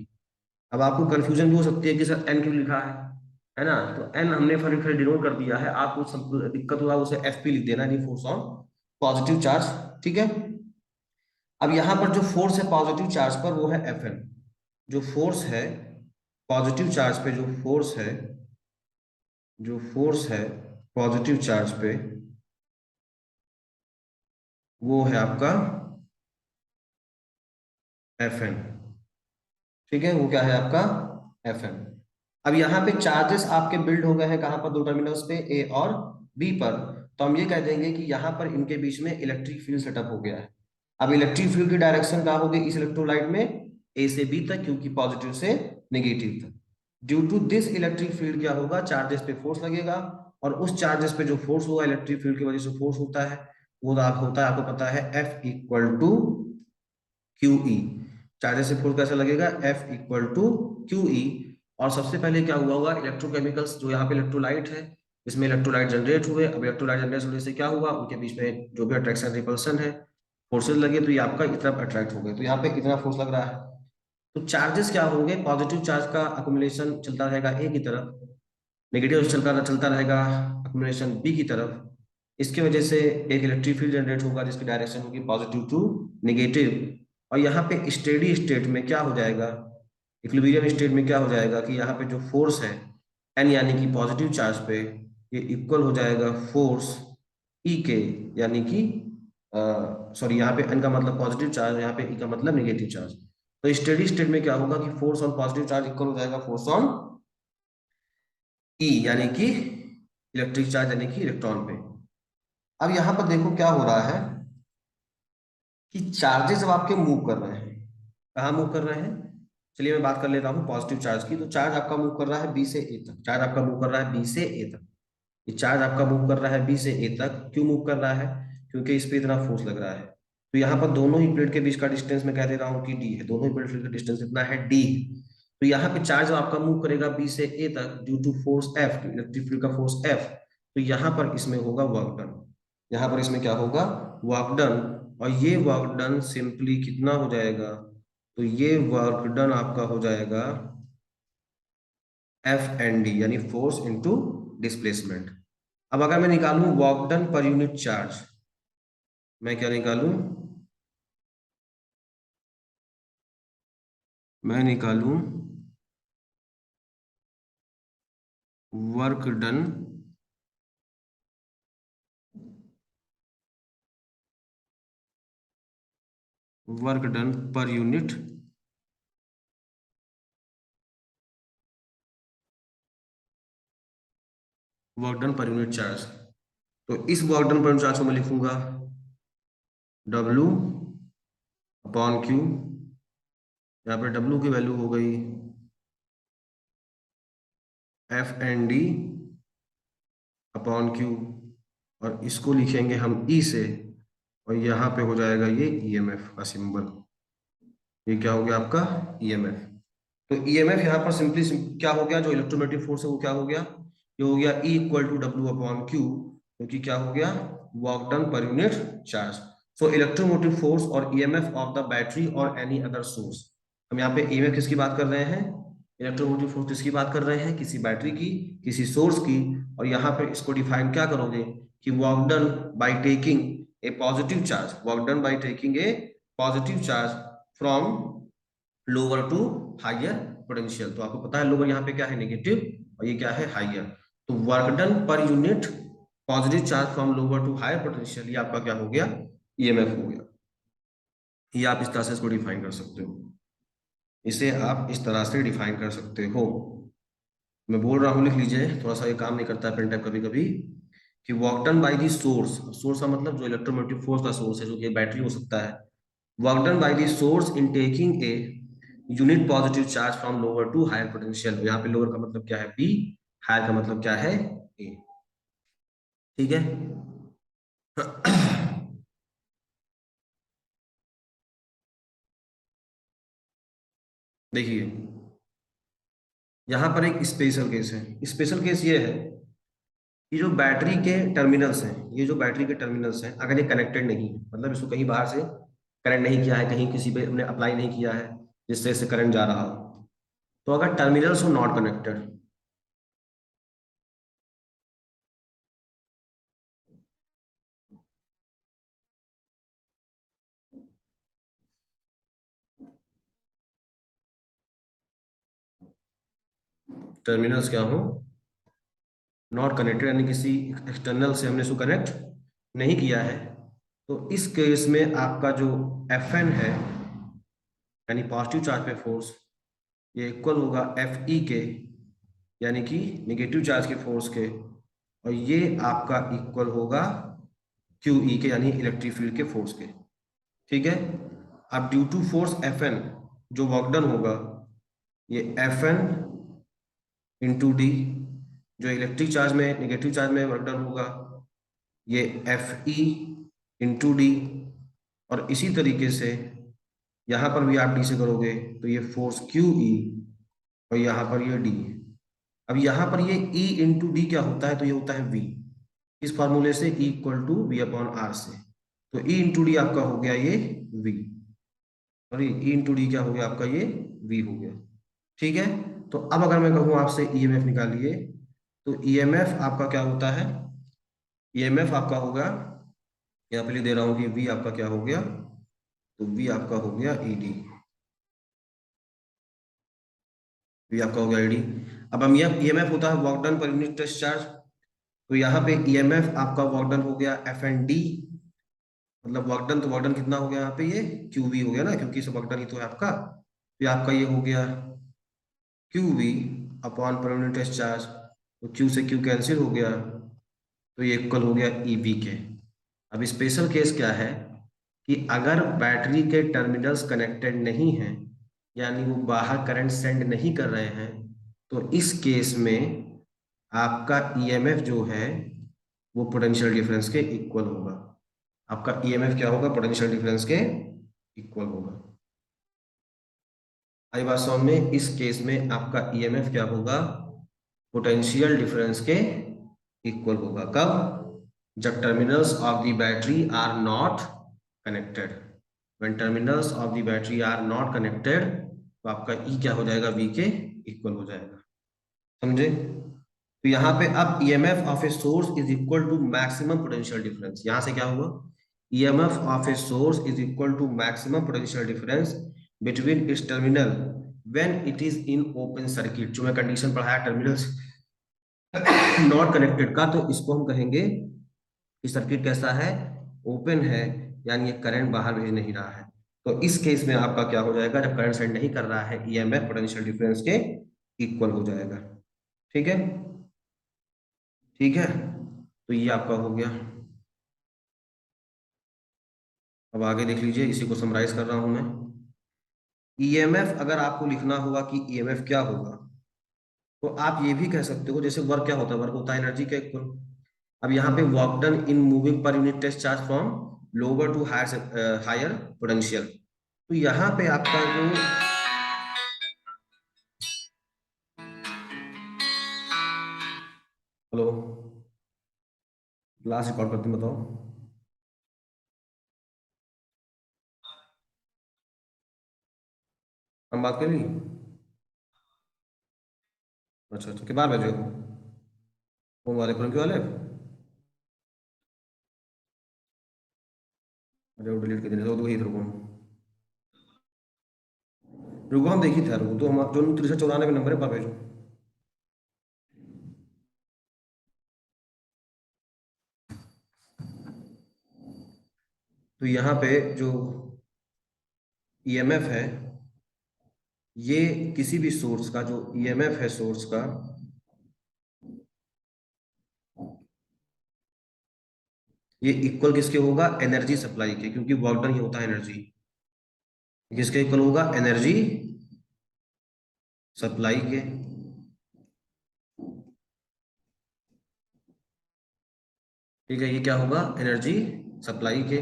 अब आपको कंफ्यूजन भी हो सकती है कि सर एन क्यों लिखा है ना? तो एन हमने फिर डिनोट कर दिया है। आपको दिक्कत हुआ उसे एफ पी लिख देना, नहीं फोर्स ऑन पॉजिटिव चार्ज। ठीक है, अब यहाँ पर जो फोर्स है पॉजिटिव चार्ज पर वो है एफ एन। जो फोर्स है पॉजिटिव चार्ज पे, जो फोर्स है, जो फोर्स है पॉजिटिव चार्ज पे, वो है आपका एफ एन। ठीक है, वो क्या है आपका? F N. अब यहाँ पे चार्जेस आपके बिल्ड हो गए हैं कहाँ पर? दो टर्मिनल्स पे ए और बी पर। तो हम ये कह देंगे कि यहाँ पर इनके बीच में इलेक्ट्रिक फील्ड सेटअप हो गया है। अब इलेक्ट्रिक फील्ड की डायरेक्शन क्या होगी इस इलेक्ट्रोलाइट में? ए से बी तक, क्योंकि पॉजिटिव से नेगेटिव तक। Due to this electric field क्या होगा? चार्जेस पे फोर्स लगेगा, और उस चार्जेस पे जो फोर्स होगा इलेक्ट्रिक फील्ड की वजह से फोर्स होता है, वो होता है, आपको पता है, F equal to Q E. Charges से फोर्स कैसा लगेगा? F equal to Q E. और सबसे पहले क्या हुआ होगा? इलेक्ट्रोकेमिकल्स, जो यहाँ पे इलेक्ट्रोलाइट है, इसमें इलेक्ट्रोलाइट जनरेट हुए। अब इलेक्ट्रोलाइट जनरेट होने से क्या हुआ? उनके बीच में जो भी अट्रैक्शन रिपल्सन है, फोर्सेस लगे, तो ये आपका इस तरफ अट्रैक्ट हो गए, तो यहाँ पे इतना फोर्स लग रहा है। तो चार्जेस क्या होंगे, पॉजिटिव चार्ज का अकुमुलेशन चलता रहेगा ए की तरफ, नेगेटिव चलता चलता रहेगा अकुमुलेशन बी की तरफ। इसकी वजह से एक इलेक्ट्रिक फील्ड जनरेट होगा जिसकी डायरेक्शन होगी पॉजिटिव टू नेगेटिव। और यहाँ पे स्टेडी स्टेट में क्या हो जाएगा, इक्विलिब्रियम स्टेट में क्या हो जाएगा कि यहाँ पे जो फोर्स है एन यानी कि पॉजिटिव चार्ज पे, ये इक्वल हो जाएगा फोर्स ई के, यानी कि सॉरी यहाँ पे एन का मतलब पॉजिटिव चार्ज, यहाँ पे ई का मतलब नेगेटिव चार्ज। तो स्टेडी स्टेट में क्या होगा कि force on positive charge equal हो जाएगा फोर्स ऑन ई यानी कि इलेक्ट्रिक चार्ज यानी कि इलेक्ट्रॉन पे। अब यहां पर देखो क्या हो रहा है कि चार्जेस जब आपके मूव कर रहे हैं, कहाँ मूव कर रहे हैं, चलिए मैं बात कर लेता हूँ पॉजिटिव चार्ज की। तो चार्ज आपका मूव कर रहा है बी से ए तक, चार्ज आपका मूव कर रहा है बी से ए तक। ये चार्ज आपका मूव कर रहा है बी से ए तक, क्यों मूव कर रहा है, क्योंकि इस पे इतना फोर्स लग रहा है। तो यहाँ पर दोनों ही प्लेट के बीच का डिस्टेंस मैं कह दे रहा हूँ कि डी है, दोनों ही प्लेट का डिस्टेंस इतना है डी। तो यहाँ पे चार्ज आपका मूव करेगा बी से ए तक due to force F, electric field का फोर्स एफ। तो यहाँ पर इसमें होगा वर्क डन, यहाँ पर इसमें क्या होगा, वर्क डन। और ये वर्क डन सिंपली कितना हो जाएगा, तो ये वर्क डन आपका हो जाएगा एफ एन डी यानी फोर्स इंटू डिस्प्लेसमेंट। अब अगर मैं निकालूं work done per unit charge, मैं क्या निकालूं, मैं निकालूं work done per unit work done per unit charge. तो इस work done per unit charge को मैं लिखूंगा W अपॉन क्यू। यहाँ पे W की वैल्यू हो गई F N D upon Q, और इसको लिखेंगे हम ई से, और यहाँ पे हो जाएगा ये ईएमएफ का सिंबल। ये क्या हो गया आपका ईएमएफ। तो ईएमएफ यहाँ पर सिंपली क्या हो गया, जो इलेक्ट्रोमैग्नेटिक फोर्स है वो क्या हो गया, ये हो गया E equal to W upon Q, क्योंकि क्या हो गया work done per unit charge. So electromotive force और ईएमएफ ऑफ द बैटरी और एनी अदर सोर्स। हम यहाँ पे ईएमएफ किसकी बात कर रहे हैं, इलेक्ट्रोमोटिव फोर्स किसकी बात कर रहे हैं, किसी बैटरी की, किसी सोर्स की। और यहाँ पे इसको डिफाइन क्या करोगे कि work done by taking a positive charge, work done by taking a positive charge from lower to higher potential. तो आपको पता है लोअर यहाँ पे क्या है नेगेटिव, और ये क्या है हायर। तो work done per unit positive charge from lower to higher potential, ये आपका क्या हो गया ईएमएफ हो गया। ये आप इस तरह से इसको डिफाइन कर सकते हो, इसे आप इस तरह से डिफाइन कर सकते हो। मैं बोल रहा हूँ लिख लीजिए, थोड़ा सा ये काम नहीं करता है पेन टाइप कभी कभी, कि work done by the source, source का मतलब जो इलेक्ट्रोमोटिव फोर्स का सोर्स है, जो कि बैटरी हो सकता है। Work done by the source in taking a unit positive charge from lower to higher potential. यहाँ पे लोअर का मतलब क्या है बी, हायर का मतलब क्या है ए। ठीक है। देखिए यहाँ पर एक स्पेशल केस है, स्पेशल केस ये है कि जो बैटरी के टर्मिनल्स हैं, ये जो बैटरी के टर्मिनल्स हैं अगर ये कनेक्टेड नहीं है, मतलब इसको कहीं बाहर से कनेक्ट नहीं किया है, कहीं किसी पे हमने अप्लाई नहीं किया है जिससे इससे करंट जा रहा हो, तो अगर टर्मिनल्स हो नॉट कनेक्टेड, टर्मिनल्स क्या हो नॉट कनेक्टेड यानी किसी एक्सटर्नल से हमने इसको कनेक्ट नहीं किया है, तो इस केस में आपका जो एफ एन है यानी पॉजिटिव चार्ज पे फोर्स, ये इक्वल होगा एफ ई के यानी कि निगेटिव चार्ज के फोर्स के, और ये आपका इक्वल होगा क्यू ई के यानी इलेक्ट्रिक फील्ड के फोर्स के। ठीक है। अब due to force F N जो वर्क डन होगा, ये एफ एन इंटू डी, जो इलेक्ट्रिक चार्ज में नेगेटिव चार्ज में वर्क डन होगा, ये एफ ई इंटू डी। और इसी तरीके से यहां पर भी आप डी से करोगे तो ये फोर्स क्यू ई, और यहाँ पर ये डी। अब यहाँ पर ये E इंटू डी क्या होता है, तो ये होता है V, इस फॉर्मूले से E equal to V upon R से। तो E इंटू डी आपका हो गया ये V। और ई इंटू डी क्या हो गया आपका, ये वी हो गया। ठीक है, तो अब अगर मैं कहूँ आपसे ईएमएफ निकालिए, तो ईएमएफ आपका क्या होता है, ईएमएफ आपका होगा, यहाँ पे लिख दे रहा हूँ कि वी आपका क्या हो गया, तो वी आपका हो गया ईडी, वी आपका हो गया ईडी। अब हम ये ईएमएफ होता है work done per unit test charge, तो यहाँ पे ईएमएफ आपका वर्क डन हो गया एफ एन डी, मतलब वर्क डन, तो वर्क डन कितना हो गया यहाँ पे, ये क्यू वी हो गया ना, क्योंकि इसे वर्क डन ही तो है आपका, तो ये आपका ये हो गया Q V upon per unit test charge, तो क्यू से क्यू कैंसिल हो गया, तो ये इक्वल हो गया ई वी के। अब स्पेशल केस क्या है कि अगर बैटरी के टर्मिनल्स कनेक्टेड नहीं हैं, यानी वो बाहर करंट सेंड नहीं कर रहे हैं, तो इस केस में आपका ईएमएफ जो है वो पोटेंशियल डिफरेंस के इक्वल होगा। आपका ईएमएफ क्या होगा, पोटेंशियल डिफरेंस के इक्वल होगा। आई बात समझ में, इस केस में आपका ईएमएफ क्या होगा, पोटेंशियल डिफरेंस के इक्वल होगा। कब, जब terminals of the battery are not connected, when terminals of the battery are not connected, तो आपका ई क्या हो जाएगा, वी के इक्वल हो जाएगा। समझे, तो यहाँ पे अब EMF of a source is equal to maximum potential difference, यहां से क्या हुआ, EMF of a source is equal to maximum potential difference between its terminal when it is in open circuit, जो मैं कंडीशन पढ़ाया टर्मिनल्स नॉट कनेक्टेड का, तो इसको हम कहेंगे कि सर्किट कैसा है, ओपन है, यानी ये करंट बाहर भेज नहीं रहा है। तो इस केस में आपका क्या हो जाएगा, जब करंट सेंड नहीं कर रहा है, ईएमएफ पोटेंशियल डिफरेंस के इक्वल हो जाएगा। ठीक है, ठीक है, तो ये आपका हो गया। अब आगे देख लीजिए, इसी को समराइज कर रहा हूं मैं। ईएमएफ अगर आपको लिखना होगा कि ईएमएफ क्या होगा, तो आप ये भी कह सकते हो, जैसे वर्क क्या होता है, वर्क होता है एनर्जी का इक्वल। अब यहाँ पे work done in moving per unit test charge from lower to higher higher potential, तो यहाँ पे आपका जो, हेलो, क्लास रिकॉर्ड करते हैं, बताओ। हम बात कर ली, अच्छा अच्छा, कितने बजे हो, कौन वाले पुरनकी वाले, अरे वो डिलीट कर देने, तो वही तो रुको, रुको हम देखी था, रुको तो हम जो 6394 नंबर है, पर भेजो। तो यहाँ पे जो ईएमएफ है, ये किसी भी सोर्स का जो ईएमएफ है सोर्स का, ये इक्वल किसके होगा, एनर्जी सप्लाई के, क्योंकि वर्क डन ही होता है एनर्जी, किसके इक्वल होगा, एनर्जी सप्लाई के। ठीक है, ये क्या होगा, एनर्जी सप्लाई के,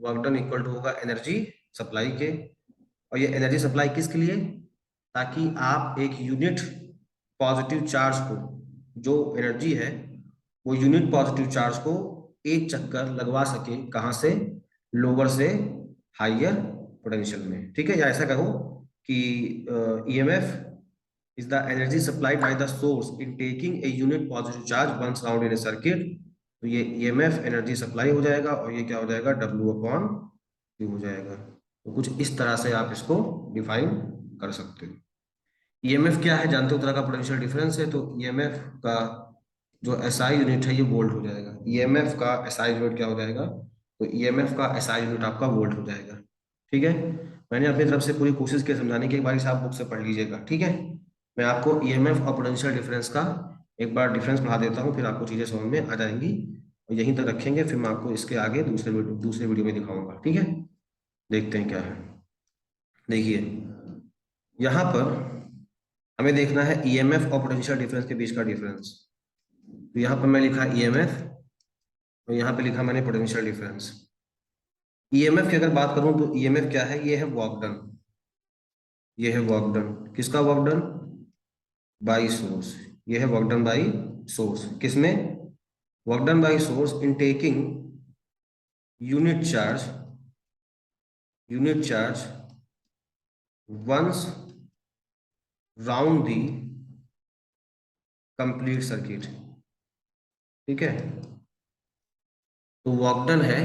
वर्क डन इक्वल टू होगा एनर्जी सप्लाई के। और ये एनर्जी सप्लाई किसके लिए, ताकि आप एक यूनिट पॉजिटिव चार्ज को, जो एनर्जी है वो यूनिट पॉजिटिव चार्ज को एक चक्कर लगवा सके, कहां से, लोअर से हायर पोटेंशियल में। ठीक है, या ऐसा कहो कि EMF is the energy supplied by the source in taking a unit positive charge once round in a circuit, तो ये ईएमएफ एनर्जी सप्लाई हो जाएगा, और ये क्या हो जाएगा, डब्ल्यू अपॉन क्यू हो जाएगा। तो कुछ इस तरह से आप इसको डिफाइन कर सकते हो। ईएमएफ क्या है जानते हो, तरह का पोटेंशियल डिफरेंस है, तो ईएमएफ का जो एसआई यूनिट है ये वोल्ट हो जाएगा, ईएमएफ का एसआई यूनिट क्या हो जाएगा, तो ईएमएफ का एसआई यूनिट आपका वोल्ट हो जाएगा। ठीक है, मैंने अपनी तरफ से पूरी कोशिश की समझाने की, एक बार आप बुक से पढ़ लीजिएगा। ठीक है, मैं आपको ईएमएफ और पोटेंशियल डिफरेंस का एक बार डिफरेंस पढ़ा देता हूँ, फिर आपको चीजें समझ में आ जाएंगी, और यहीं तक रखेंगे, फिर मैं आपको इसके आगे दूसरे वीडियो में दिखाऊंगा। ठीक है, देखते हैं क्या है। देखिए, यहाँ पर हमें देखना है ईएमएफ और पोटेंशियल डिफरेंस के बीच का डिफरेंस, तो यहाँ पर मैं लिखा ईएमएफ, और यहाँ पे लिखा मैंने पोटेंशियल डिफरेंस। ईएमएफ की अगर बात करूं, तो ईएमएफ क्या है, ये है वर्क डन, ये है वर्क डन, किसका वर्क डन, बाई सोर्स, ये है वर्क डन बाई सोर्स, किसमें, work done by source in taking unit charge unit charge once round the complete circuit। ठीक है, तो वर्क डन है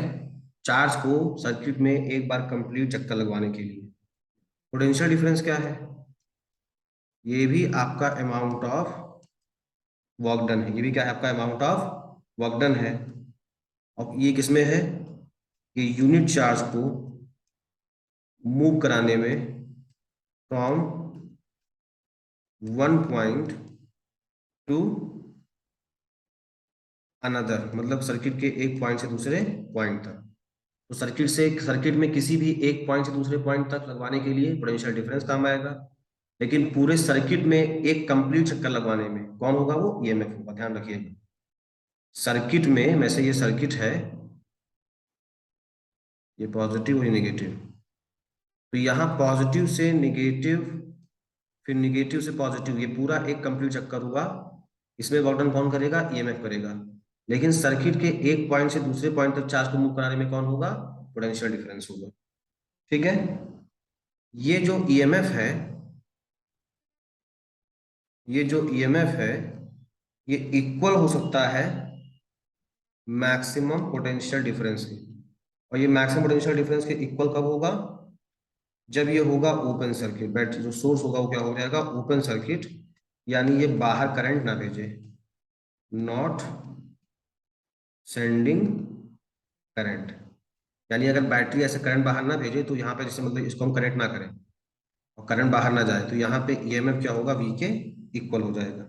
चार्ज को सर्किट में एक बार कंप्लीट चक्कर लगवाने के लिए। पोटेंशियल डिफरेंस क्या है? ये भी आपका अमाउंट ऑफ वर्क डन है, ये भी क्या है? आपका अमाउंट ऑफ वर्क डन है। अब ये किसमें है? ये यूनिट चार्ज को मूव कराने में from one point two another, मतलब सर्किट के एक पॉइंट से दूसरे पॉइंट तक। तो सर्किट में किसी भी एक पॉइंट से दूसरे पॉइंट तक लगवाने के लिए पोटेंशियल डिफरेंस काम आएगा, लेकिन पूरे सर्किट में एक कंप्लीट चक्कर लगवाने में कौन होगा? वो ईएमएफ होगा। ध्यान रखिएगा, सर्किट में वैसे ये सर्किट है, ये पॉजिटिव और नेगेटिव, तो यहाँ पॉजिटिव से नेगेटिव, फिर नेगेटिव से पॉजिटिव, ये पूरा एक कंप्लीट चक्कर हुआ। इसमें वर्क डन कौन करेगा? ईएमएफ करेगा। लेकिन सर्किट के एक पॉइंट से दूसरे पॉइंट तक चार्ज को मूव कराने में कौन होगा? पोटेंशियल डिफरेंस होगा। ठीक है, ये जो ईएमएफ है, ये जो ईएमएफ है, ये इक्वल हो सकता है मैक्सिमम पोटेंशियल डिफरेंस के। और ये मैक्सिमम पोटेंशियल डिफरेंस के इक्वल कब होगा? जब ये होगा ओपन सर्किट। बैटरी जो सोर्स होगा वो क्या हो जाएगा? ओपन सर्किट, यानी ये बाहर करंट ना भेजे, नॉट सेंडिंग करंट। यानी अगर बैटरी ऐसे करंट बाहर ना भेजे तो यहाँ पे जैसे मतलब इसको हम कनेक्ट ना करें और करंट बाहर ना जाए, तो यहाँ पे ईएमएफ क्या होगा? वी के इक्वल हो जाएगा।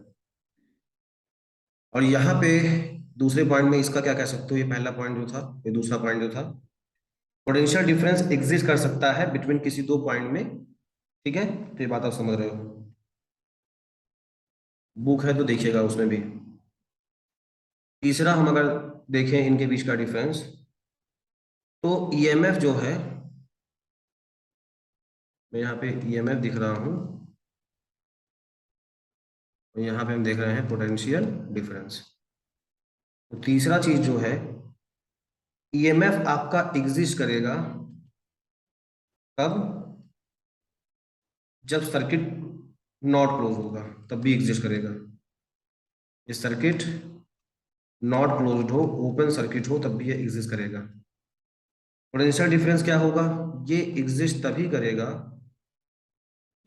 और यहाँ पे दूसरे पॉइंट में इसका क्या कह सकते हो? ये पहला पॉइंट जो था, ये दूसरा पॉइंट जो था, पोटेंशियल डिफरेंस एग्जिस्ट कर सकता है बिटवीन किसी दो पॉइंट में। ठीक है, तो ये बात आप समझ रहे हो। बुक है तो देखिएगा उसमें भी। तीसरा हम अगर देखें इनके बीच का डिफरेंस, तो ईएमएफ जो है, मैं यहाँ पे ईएमएफ दिख रहा हूँ और यहाँ पे हम देख रहे हैं पोटेंशियल डिफरेंस। तो तीसरा चीज जो है, ईएमएफ आपका एग्जिस्ट करेगा कब? जब सर्किट नॉट क्लोज होगा तब भी एग्जिस्ट करेगा। ये सर्किट नॉट क्लोज्ड हो, ओपन सर्किट हो, तब भी ये एग्जिस्ट करेगा। पोटेंशियल डिफरेंस क्या होगा? ये एग्जिस्ट तभी करेगा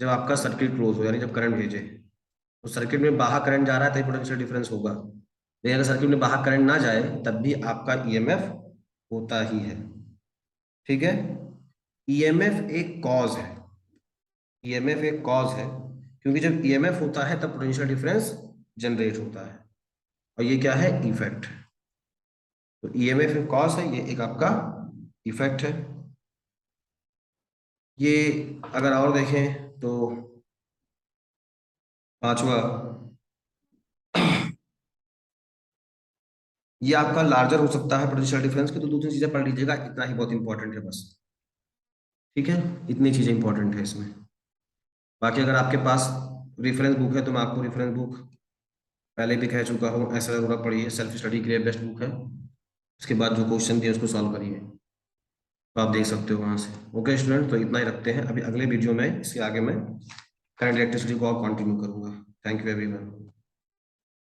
जब आपका सर्किट क्लोज हो, यानी जब करंट भेजे। तो सर्किट में बाहर करंट जा रहा है तभी पोटेंशियल डिफरेंस होगा, लेकिन अगर सर्किट में बाहर करंट ना जाए तब भी आपका ईएमएफ होता ही है। ठीक है, ईएमएफ एक कॉज है, ईएमएफ एक कॉज है, क्योंकि जब ईएमएफ होता है तब पोटेंशियल डिफरेंस जनरेट होता है, और ये क्या है? इफेक्ट। तो ईएमएफ एक कॉज है, ये एक आपका इफेक्ट है। ये अगर और देखें तो पांचवा, ये आपका लार्जर हो सकता है पोटेंशियल डिफरेंस की। तो दो तीन चीजें पढ़ लीजिएगा, इतना ही बहुत इंपॉर्टेंट है बस। ठीक है, इतनी चीजें इंपॉर्टेंट है इसमें। बाकी अगर आपके पास रेफरेंस बुक है तो मैं आपको रेफरेंस बुक पहले भी कह चुका हूँ, ऐसा जरूर पढ़िए, सेल्फ स्टडी के लिए बेस्ट बुक है। उसके बाद जो क्वेश्चन दिए उसको सॉल्व करिए, तो आप देख सकते हो वहां से। ओके स्टूडेंट, तो इतना ही रखते हैं। अभी अगले वीडियो में इसके आगे मैं करंट इलेक्ट्रिसिटी को और कंटिन्यू करूंगा। Thank you everyone.